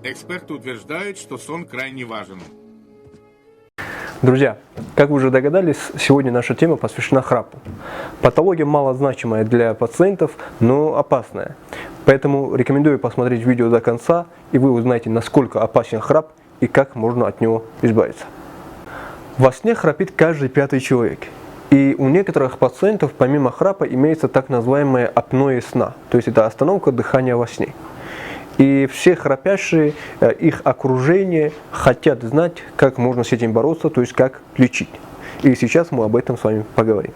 Эксперты утверждают, что сон крайне важен. Друзья, как вы уже догадались, сегодня наша тема посвящена храпу. Патология малозначимая для пациентов, но опасная. Поэтому рекомендую посмотреть видео до конца, и вы узнаете, насколько опасен храп и как можно от него избавиться. Во сне храпит каждый пятый человек. И у некоторых пациентов помимо храпа имеется так называемая апноэ сна, то есть это остановка дыхания во сне. И все храпящие, их окружение хотят знать, как можно с этим бороться, то есть как лечить. И сейчас мы об этом с вами поговорим.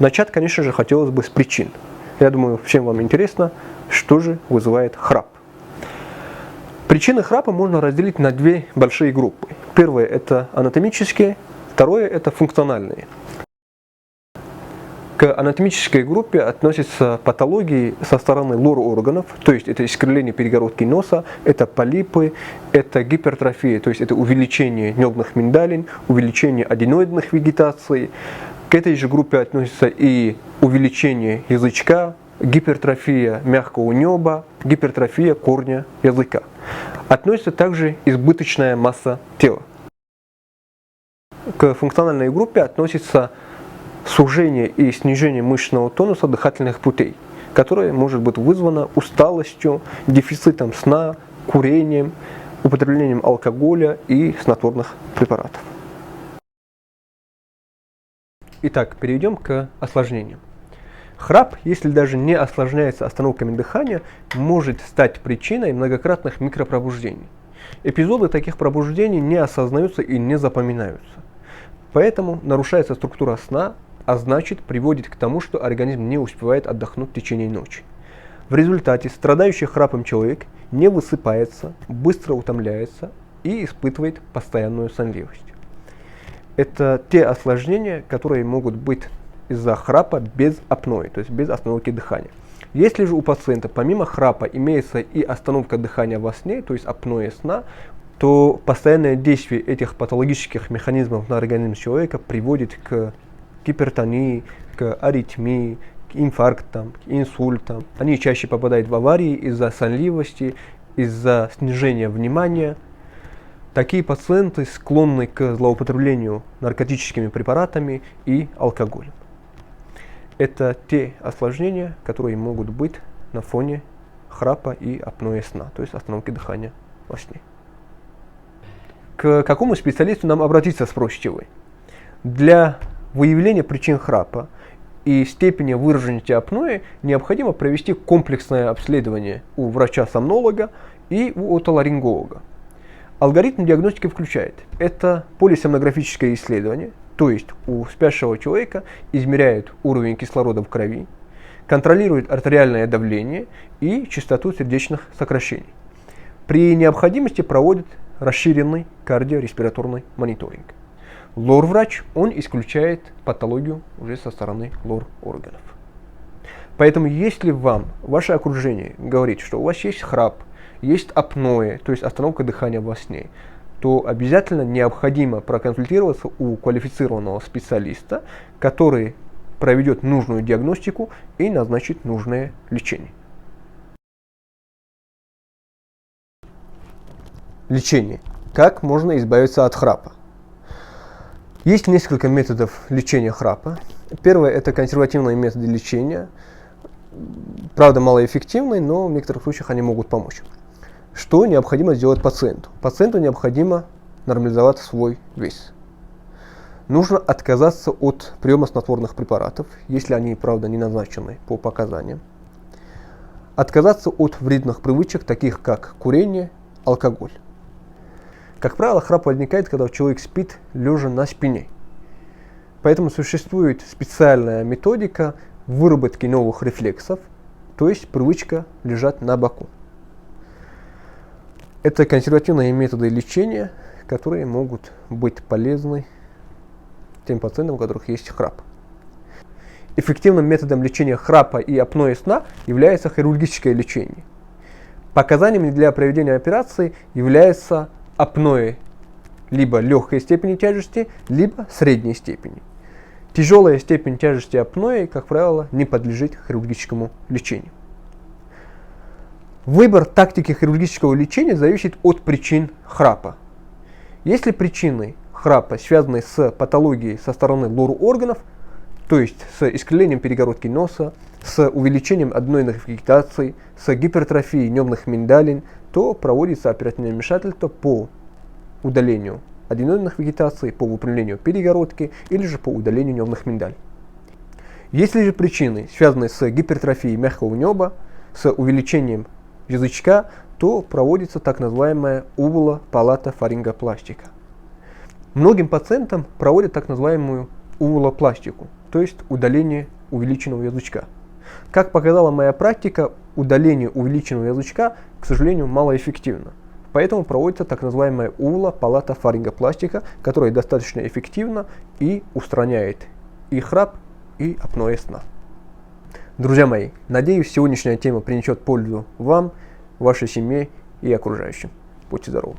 Начать, конечно же, хотелось бы с причин. Я думаю, всем вам интересно, что же вызывает храп. Причины храпа можно разделить на две большие группы. Первое – это анатомические, второе – это функциональные. К анатомической группе относятся патологии со стороны лор-органов, то есть это искривление перегородки носа, это полипы, это гипертрофия, то есть это увеличение небных миндалин, увеличение аденоидных вегетаций. К этой же группе относятся и увеличение язычка, гипертрофия мягкого неба, гипертрофия корня языка. Относится также избыточная масса тела. К функциональной группе относится сужение и снижение мышечного тонуса дыхательных путей, которое может быть вызвано усталостью, дефицитом сна, курением, употреблением алкоголя и снотворных препаратов. Итак, перейдем к осложнениям. Храп, если даже не осложняется остановками дыхания, может стать причиной многократных микропробуждений. Эпизоды таких пробуждений не осознаются и не запоминаются. Поэтому нарушается структура сна, а значит приводит к тому, что организм не успевает отдохнуть в течение ночи. В результате страдающий храпом человек не высыпается, быстро утомляется и испытывает постоянную сонливость. Это те осложнения, которые могут быть из-за храпа без апноэ, то есть без остановки дыхания. Если же у пациента помимо храпа имеется и остановка дыхания во сне, то есть апноэ сна, то постоянное действие этих патологических механизмов на организм человека приводит к гипертонии, к аритмии, к инфарктам, к инсультам. Они чаще попадают в аварии из-за сонливости, из-за снижения внимания. Такие пациенты склонны к злоупотреблению наркотическими препаратами и алкоголем. Это те осложнения, которые могут быть на фоне храпа и апноэ сна, то есть остановки дыхания во сне. К какому специалисту нам обратиться, спросите вы? Для выявления причин храпа и степени выраженности апноэ необходимо провести комплексное обследование у врача-сомнолога и у отоларинголога. Алгоритм диагностики включает это полисомнографическое исследование, то есть у спящего человека измеряют уровень кислорода в крови, контролирует артериальное давление и частоту сердечных сокращений. При необходимости проводит расширенный кардиореспираторный мониторинг. Лор-врач, он исключает патологию уже со стороны лор-органов. Поэтому если вам ваше окружение говорит, что у вас есть храп, есть апноэ, то есть остановка дыхания во сне, то обязательно необходимо проконсультироваться у квалифицированного специалиста, который проведет нужную диагностику и назначит нужное лечение. Лечение. Как можно избавиться от храпа? Есть несколько методов лечения храпа. Первое – это консервативные методы лечения. Правда, малоэффективные, но в некоторых случаях они могут помочь. Что необходимо сделать пациенту? Пациенту необходимо нормализовать свой вес. Нужно отказаться от приема снотворных препаратов, если они, правда, не назначены по показаниям. Отказаться от вредных привычек, таких как курение, алкоголь. Как правило, храп возникает, когда человек спит лежа на спине. Поэтому существует специальная методика выработки новых рефлексов, то есть привычка лежать на боку. Это консервативные методы лечения, которые могут быть полезны тем пациентам, у которых есть храп. Эффективным методом лечения храпа и апноэ сна является хирургическое лечение. Показаниями для проведения операции является апноэ либо легкой степени тяжести, либо средней степени. Тяжелая степень тяжести апноэ, как правило, не подлежит хирургическому лечению. Выбор тактики хирургического лечения зависит от причин храпа. Если причиной храпа связаны с патологией со стороны лор-органов, то есть с искривлением перегородки носа, с увеличением аденойных вегетаций, с гипертрофией небных миндалин, то проводится оперативное вмешательство по удалению аденойных вегетаций, по выпрямлению перегородки или же по удалению небных миндалин. Если же причины связаны с гипертрофией мягкого неба, с увеличением язычка, то проводится так называемая увулопалатофарингопластика. Многим пациентам проводят так называемую увулопластику, то есть удаление увеличенного язычка. Как показала моя практика, удаление увеличенного язычка, к сожалению, малоэффективно. Поэтому проводится так называемая увулопалатофарингопластика, которая достаточно эффективна и устраняет и храп, и апноэ сна. Друзья мои, надеюсь, сегодняшняя тема принесет пользу вам, вашей семье и окружающим. Будьте здоровы!